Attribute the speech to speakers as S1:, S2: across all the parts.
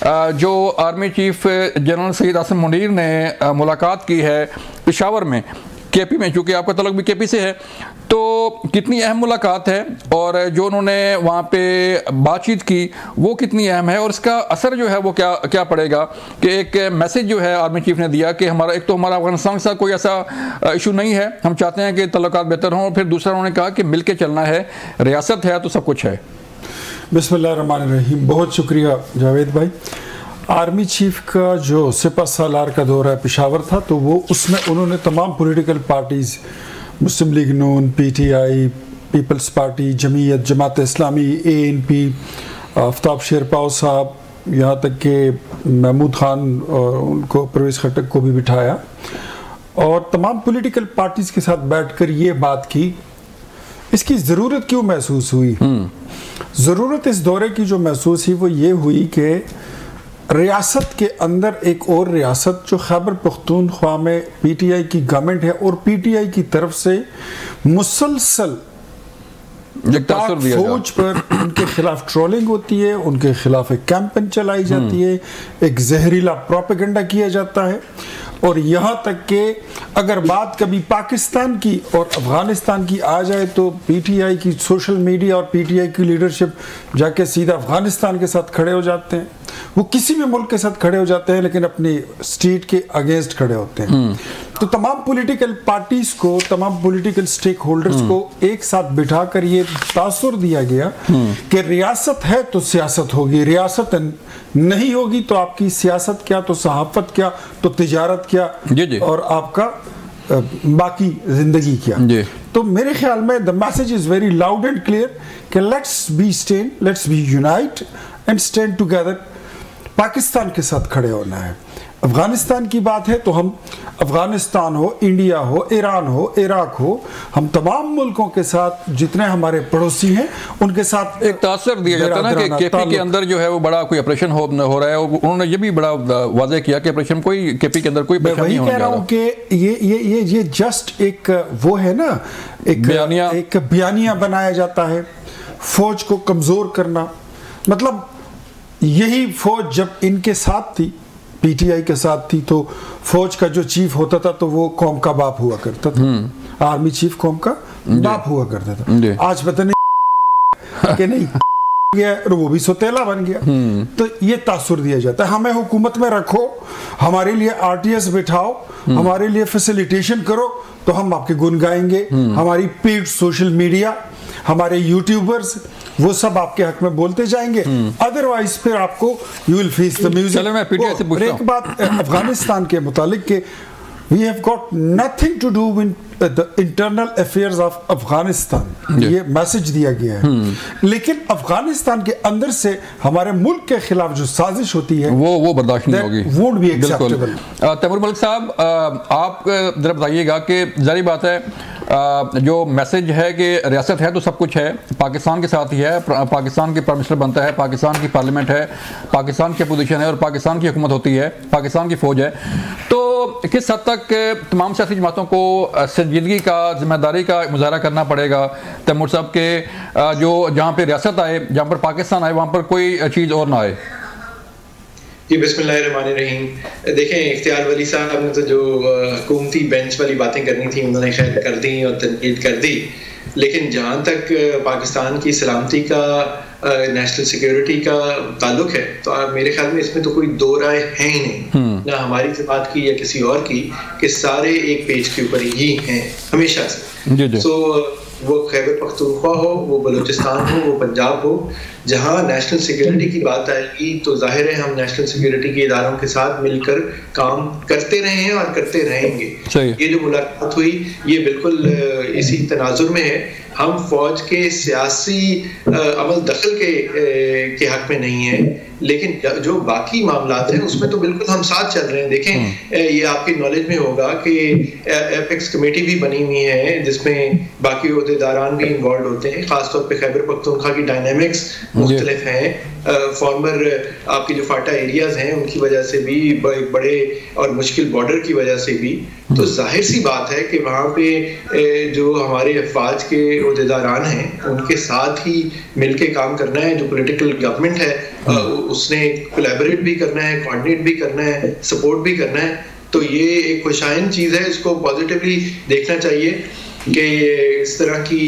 S1: जो army chief general Syed Asim Munir ने मुलाकात की है पेशावर में, केपी में, चूँकि आपका तल्लुक भी केपी से है, तो कितनी अहम मुलाकात है और जो उन्होंने वहाँ पे बातचीत की वो कितनी अहम है और इसका असर जो है वो क्या पड़ेगा कि एक मैसेज जो है आर्मी चीफ ने दिया कि हमारा एक तो हमारा अफगानिस्तान के साथ कोई ऐसा इशू नहीं है, हम चाहते हैं कि तल्लुकात बेहतर हों, और फिर दूसरा उन्होंने कहा कि मिल के चलना है, रियासत है तो सब कुछ है।
S2: बिस्मिल्लाहिर्रहमानिर्रहीम। बहुत शुक्रिया जावेद भाई। आर्मी चीफ का जो सिपह सालार का दौरा पेशावर था, तो वो उसमें उन्होंने तमाम पॉलिटिकल पार्टीज़, मुस्लिम लीग नून, PTI, peoples party, Jamiat, Jamaat Islami, ANP, Aftab Sherpao साहब, यहाँ तक कि महमूद खान उनको, परवेज़ खट्टक को भी बिठाया और तमाम पॉलिटिकल पार्टीज़ के साथ बैठकर ये बात की। इसकी ज़रूरत क्यों महसूस हुई? ज़रूरत इस दौरे की जो महसूस हुई वो ये हुई कि रियासत के अंदर एक और रियासत जो खैबर पख्तूनख्वा में पीटीआई की गवर्नमेंट है और पीटीआई की तरफ से मुसलसल फौज पर उनके खिलाफ ट्रोलिंग होती है, उनके खिलाफ एक कैंपेन चलाई जाती है, एक जहरीला प्रोपेगेंडा किया जाता है। और यहाँ तक कि अगर बात कभी पाकिस्तान की और अफगानिस्तान की आ जाए तो पीटीआई की सोशल मीडिया और पीटीआई की लीडरशिप जाके सीधा अफगानिस्तान के साथ खड़े हो जाते हैं। वो किसी भी मुल्क के साथ खड़े हो जाते हैं लेकिन अपनी स्टेट के अगेंस्ट खड़े होते हैं। तो तमाम पॉलिटिकल पार्टीज को, तमाम पॉलिटिकल स्टेक होल्डर्स को एक साथ बिठाकर ये तासुर दिया गया कि रियासत है तो सियासत होगी, रियासत नहीं होगी तो आपकी सियासत क्या, तो सहाफत क्या, तो तिजारत क्या, और आपका बाकी जिंदगी क्या। तो मेरे ख्याल में the message is very loud and clear कि let's be unite and stand together. Pakistan के साथ खड़े होना है। अफगानिस्तान की बात है तो हम अफगानिस्तान हो, इंडिया हो, ईरान हो, इराक हो, हम तमाम मुल्कों के साथ जितने हमारे पड़ोसी हैं उनके साथ
S1: एक तासर दिया जाता है ना कि केपी के अंदर जो है वो बड़ा कोई ऑपरेशन हो रहा है। उन्होंने ये भी बड़ा वाज़ेह किया कि ऑपरेशन कोई केपी के अंदर कोई ऑपरेशन नहीं होने वाला। मैं वही कह
S2: रहा हूँ कि ये जस्ट एक वो है ना, एक बयानिया बनाया जाता है फौज को कमजोर करना। मतलब यही फौज जब इनके साथ थी, पीटीआई के साथ थी, तो फौज का जो चीफ होता था तो वो कौम का बाप हुआ करता था। आर्मी चीफ कौम का बाप हुआ करता था। आज पता नहीं कि नहीं गया और वो भी सोतेला बन गया। तो ये तासुर दिया जाता है, हमें हुकूमत में रखो, हमारे लिए आरटीएस बिठाओ, हमारे लिए फैसिलिटेशन करो तो हम आपके गुण गाएंगे। हमारी पेड सोशल मीडिया, हमारे यूट्यूबर्स, वो सब आपके हक में बोलते जाएंगे, अदरवाइज फिर आपको you will face the music. एक बात अफगानिस्तान के मुतालिक के we have got nothing to do with the internal affairs of Afghanistan, ये मैसेज दिया गया है। लेकिन अफगानिस्तान के अंदर से हमारे मुल्क के खिलाफ जो साजिश होती है
S1: वो बर्दाश्त नहीं होगी,
S2: won't be acceptable.
S1: Taimur Malik साहब, आप जरा बताइएगा कि जारी बात है जो मैसेज है कि रियासत है तो सब कुछ है, पाकिस्तान के साथ ही है, पाकिस्तान के प्राइम मिनिस्टर बनता है, पाकिस्तान की पार्लियामेंट है, पाकिस्तान की अपोजिशन है और पाकिस्तान की हुकूमत होती है, पाकिस्तान की फौज है। तो किस हद तक तमाम सियासी जमातों को संजीदगी का, जिम्मेदारी का मुजाहरा करना पड़ेगा तैमूर साहब के जो जहाँ पे रियासत आए, जहाँ पर पाकिस्तान आए, वहाँ पर कोई चीज़ और ना आए?
S3: जी बिस्मिल्लाहिर्रहमानिर्रहीम। देखें, इख्तियार वली साहब ने तो जो हुकूमती बेंच वाली बातें करनी थी उन्होंने खैर कर दी और तनकीद कर दी, लेकिन जहाँ तक पाकिस्तान की सलामती का, नेशनल सिक्योरिटी का ताल्लुक है तो मेरे ख्याल में इसमें तो कोई दो राय है ही नहीं, ना हमारी जमात की या किसी और की, कि सारे एक पेज के ऊपर ही हैं हमेशा से। सो वो खैबर पख्तूनख्वा हो, वो बलूचिस्तान हो, वो पंजाब हो, जहाँ नेशनल सिक्योरिटी की बात आएगी तो जाहिर है हम नेशनल सिक्योरिटी के इदारों के साथ मिलकर काम करते रहे हैं और करते रहेंगे। ये जो मुलाकात हुई ये बिल्कुल इसी तनाजुर में है। हम फौज के सियासी अमल दखल के हक में नहीं है, लेकिन जो बाकी मामलात हैं उसमें तो बिल्कुल हम साथ चल रहे हैं। देखें, ये आपकी नॉलेज में होगा कि एपेक्स कमेटी भी बनी हुई है जिसमें बाकी ओहदेदारान भी इन्वॉल्व होते हैं। खासतौर पे खैबर पख्तूनख्वा की डायनेमिक्स मुख्तलिफ हैं। फॉर्मर आपकी जो फाटा एरियाज हैं उनकी वजह से भी, बड़े और मुश्किल बॉर्डर की वजह से भी, तो जाहिर सी बात है कि वहाँ पे जो हमारे अफवाज के अहदेदारान हैं उनके साथ ही मिलके काम करना है। जो पॉलिटिकल गवर्नमेंट है उसने कोलैबोरेट भी करना है, कोऑर्डिनेट भी करना है, सपोर्ट भी करना है। तो ये एक खुशाइन चीज़ है, इसको पॉजिटिवली देखना चाहिए कि इस तरह की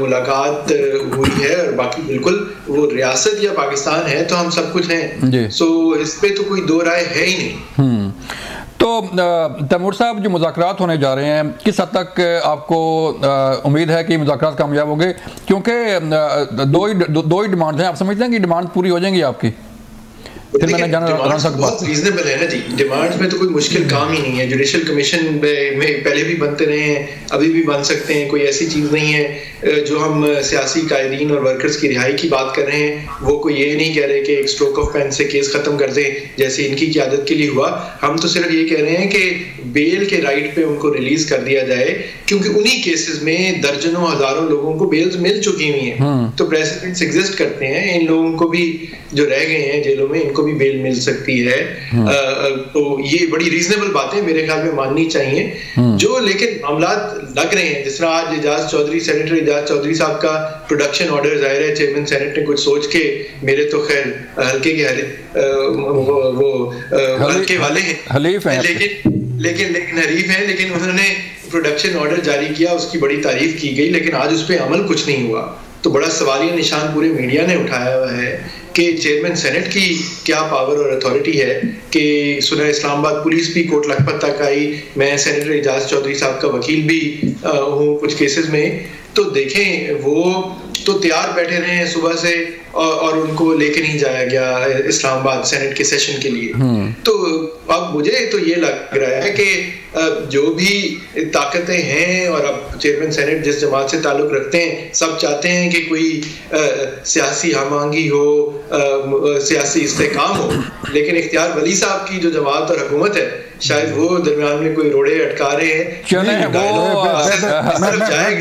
S3: मुलाकात हुई है। और बाकी बिल्कुल वो रियासत या पाकिस्तान है तो हम सब कुछ हैं, सो इस पे तो कोई दो राय है ही नहीं।
S1: तो तैमूर साहब, जो मुज़ाकरात होने जा रहे हैं, किस हद तक आपको उम्मीद है कि मुज़ाकरात कामयाब होंगे? क्योंकि दो ही डिमांड हैं, आप समझते हैं कि डिमांड पूरी हो जाएंगी आपकी? फिर मैंने जाना
S3: बहुत रीजनेबल है ना जी, डिमांड्स में तो कोई मुश्किल काम ही नहीं है। जुडिशल कमीशन में पहले भी बनते रहे हैं, अभी भी बन सकते हैं, कोई ऐसी चीज नहीं है। जो हम सियासी कायदीन और वर्कर्स की रिहाई की बात कर रहे हैं, वो कोई ये नहीं कह रहे कि एक स्ट्रोक ऑफ पेन से केस खत्म कर दें जैसे इनकी क़यादत के लिए हुआ। हम तो सिर्फ ये कह रहे हैं कि बेल के राइट पे उनको रिलीज कर दिया जाए, क्योंकि उन्हीं केसेस में दर्जनों हजारों लोगों को बेल्स मिल चुकी हुई हैं। तो प्रेसिडेंट्स एग्जिस्ट करते हैं, इन लोगों को भी जो रह गए हैं जेलों में, इनको भी बेल मिल सकती है। तो ये बड़ी रीजनेबल बातें मेरे ख्याल में माननी चाहिए। जो लेकिन मामला लग रहे हैं, जिस तरह आज एजाज चौधरी, सेनेटर एजाज चौधरी साहब का प्रोडक्शन ऑर्डर, जाहिर है चेयरमैन सेनेट ने कुछ सोच के, मेरे तो खैर हल्के के हल्के वाले हैं, लेकिन हरीफ हैं, लेकिन उन्होंने प्रोडक्शन ऑर्डर जारी किया, उसकी बड़ी तारीफ की गई, लेकिन आज उस पर अमल कुछ नहीं हुआ। तो बड़ा सवालिया निशान पूरे मीडिया ने उठाया हुआ है कि चेयरमैन सेनेट की क्या पावर और अथॉरिटी है कि सुना इस्लामाबाद पुलिस भी कोट लखपत तक आई। मैं सेनेटर एजाज चौधरी साहब का वकील भी हूँ कुछ केसेस में। तो देखें, वो तो तैयार बैठे रहे हैं सुबह से और उनको लेके नहीं जाया गया इस्लामाबाद सेनेट के सेशन के लिए। तो अब मुझे तो ये लग रहा है कि जो भी ताकतें हैं, और अब चेयरमैन सेनेट जिस जमात से ताल्लुक रखते हैं, सब चाहते हैं कि कोई सियासी हमआहंगी हो, सियासी इस्तेहकाम हो, लेकिन इख्तियार वली साहब की जो जमात और हुकूमत है, शायद वो दरमियान में कोई रोड़े अटका रहे हैं।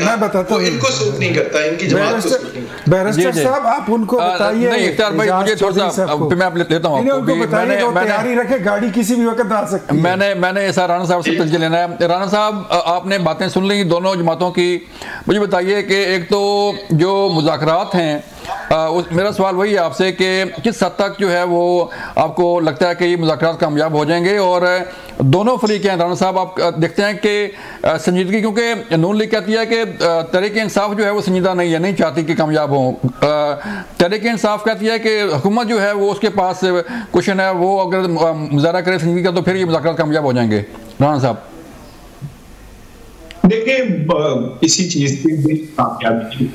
S2: मैं बताता हूँ,
S3: इनको सूट नहीं करता, इनकी जमात को सूट नहीं करता।
S2: बैरिस्टर साहब, आप उनको बताइए।
S1: नहीं इख्तियार भाई, मुझे थोड़ा सा मैं आप लेता हूँ,
S2: उनको बताइए तो तैयारी रखे, गाड़ी किसी भी वक्त आ सकती है।
S1: मैंने ऐसा राणा साहब से तजज़िया लेना है। राणा साहब, आपने बातें सुन ली दोनों जमातों की, मुझे बताइए कि एक तो जो मुज़ाकरात हैं, मेरा सवाल वही है आपसे कि किस हद तक जो है वो आपको लगता है कि ये मुज़ाकरात कामयाब हो जाएंगे? और दोनों फरीक हैं राणा साहब, आप देखते हैं कि संजीदगी, क्योंकि नून लीग कहती है कि तहरीक इंसाफ जो है वो संजीदा नहीं है, नहीं चाहती कि कामयाब हो। तहरीक इंसाफ कहती है कि हुकूमत जो है वो उसके पास क्वेश्चन है, वो अगर मुजाहरा करे संजीदगी का तो फिर ये मुज़ाकरात कामयाब हो जाएंगे। राणा साहब
S4: देखिए, किसी चीज की कामयाबी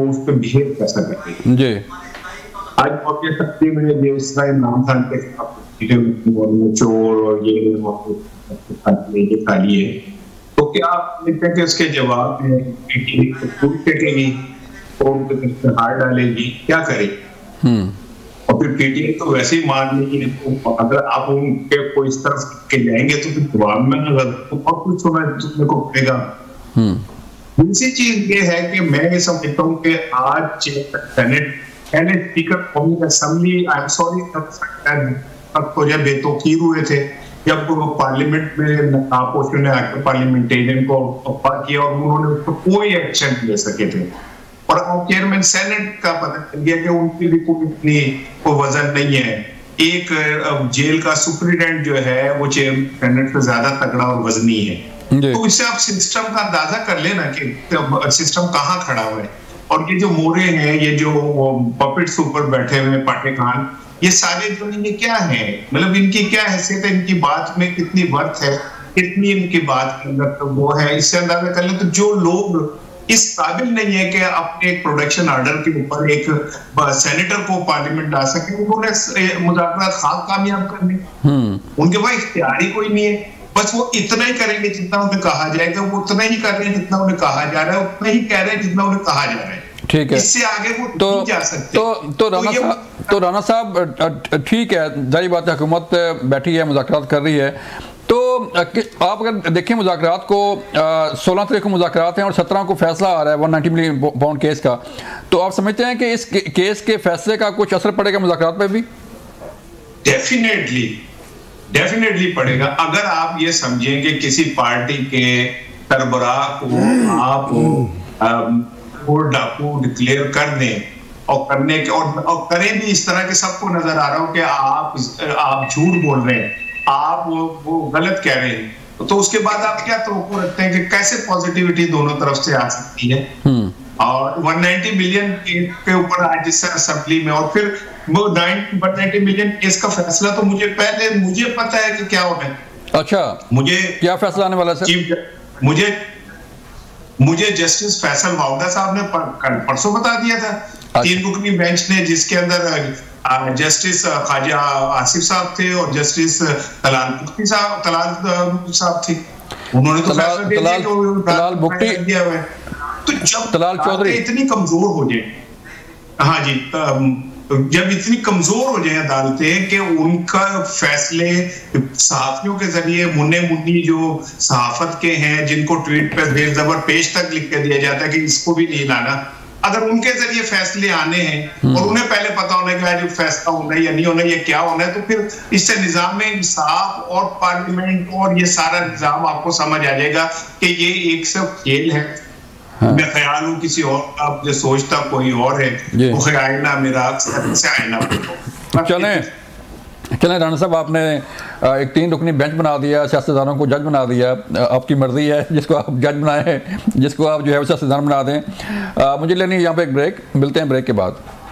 S4: उस पर बिहेव कैसा करते जी। आज में जिस तरह इमरान खान के चोर और ये खाली है, तो क्या आप देखते हैं कि उसके जवाब में हार डालेगी, क्या करेगी? और फिर पीटीआई तो वैसे ही मान लेगी। तो अगर आप उनके कोई इस तरफ के जाएंगे तो फिर जवाब में और कुछ सुनने को पड़ेगा। दूसरी चीज ये है कि मैं ये समझता हूँ कि आज सेनेट स्पीकर कौमी असेंबली, आई एम सॉरी, तब तो जब बेतौकीर हुए थे, जब पार्लियामेंट में आपोजिशन ने आकर पार्लियामेंटेरियन को किया और उन्होंने उस पर कोई एक्शन ले सके थे। और चेयरमैन सेनेट का पता चल गया कि उनकी भी कोई इतनी वजन नहीं है। एक जेल का सुपरिटेंडेंट जो है वो चेयरमैन सेनेट से ज्यादा तगड़ा और वजनी है। तो इससे आप सिस्टम का अंदाजा कर लेना कि सिस्टम कहाँ खड़ा हुआ है। और ये जो मोरे हैं, ये जो पपेट्स ऊपर बैठे हुए पाटे खान, ये सारे जो ये क्या है, मतलब इनकी क्या हैसियत है, इनकी बात में कितनी वर्थ है, कितनी इनकी बात के अंदर तो वो है, इससे अंदाजा कर ले। तो जो लोग इस काबिल नहीं है कि अपने एक प्रोडक्शन ऑर्डर के ऊपर एक सेनेटर को पार्लियामेंट ला सके, उन्होंने मुज़ाकरात खाक कामयाब करने, उनके पास इख्तियार ही कोई नहीं है। बस वो इतना ही करेंगे जितना उन्हें कहा जाएगा, वो उतना ही कर रहे हैं जितना उन्हें कहा जा रहा है, उतना ही कह रहे हैं जितना उन्हें कहा जा रहा है।
S1: ठीक है,
S4: इससे आगे वो नहीं जा सकते।
S1: तो राणा साहब ठीक है, जारी बात है, हुकूमत बैठी है, मुज़ाकरात कर रही है। तो आप अगर देखें मुज़ाकरात को, 16 तारीख को मुज़ाकरात हैं और 17 को फैसला आ रहा है 190 मिलियन पाउंड केस का, तो आप समझते हैं कि इस केस के फैसले का कुछ असर पड़ेगा मुज़ाकरात पे भी?
S4: डेफिनेटली पड़ेगा। अगर आप ये समझें कि किसी पार्टी के सरबराह को आप डाकू डिक्लेयर कर दें और करने के और करें भी इस तरह के, सबको नजर आ रहा हो कि आप झूठ बोल रहे हैं, आप वो गलत कह रहे हैं, तो उसके बाद आप क्या तवक्को रखते हैं कि कैसे पॉजिटिविटी दोनों तरफ से आ सकती है? और 190 मिलियन के ऊपर आज इस असेंबली में, और फिर वो 190 मिलियन केस का फैसला तो मुझे पता है कि क्या होना है।
S1: अच्छा, मुझे क्या फैसला आने वाला है सर? मुझे जस्टिस फैसल वाउदा साहब ने परसों बता दिया था। अच्छा। 3 रुकनी बेंच ने, जिसके अंदर जस्टिस ख्वाजा आसिफ साहब थे और जस्टिस तलाल साहब थे। उन्होंने तो फैसला दे दिया कि तलाल बुख्ती दिया हुआ है। तो जब तलाल चौधरी इतनी कमजोर हो जाए, हाँ जी, जब इतनी कमजोर हो जाए अदालतें कि उनका फैसले सहाफियों के जरिए, मुन्ने मुन्नी जो सहाफत के हैं, जिनको ट्वीट पे देर जबर पेश तक लिख के दिया जाता है कि इसको भी नहीं लाना, अगर उनके जरिए फैसले आने हैं और उन्हें पहले पता होना कि आज फैसला होना है या नहीं होना, ये क्या होना है, तो फिर इससे निजाम में इंसाफ और पार्लियामेंट और ये सारा निजाम आपको समझ आ जाएगा कि ये एक सब खेल है। हाँ। मैं ख्याल हूँ किसी और का, जो सोचता कोई और है, वो ख्याल ना मेरा से आईना। चलें राणा साहब, आपने एक 3 रुकनी बेंच बना दिया, सियासतदानों को जज बना दिया। आपकी मर्जी है, जिसको आप जज बनाएं, जिसको आप जो है सियासतदान बना दें। मुझे लेनी है यहाँ पे एक ब्रेक, मिलते हैं ब्रेक के बाद।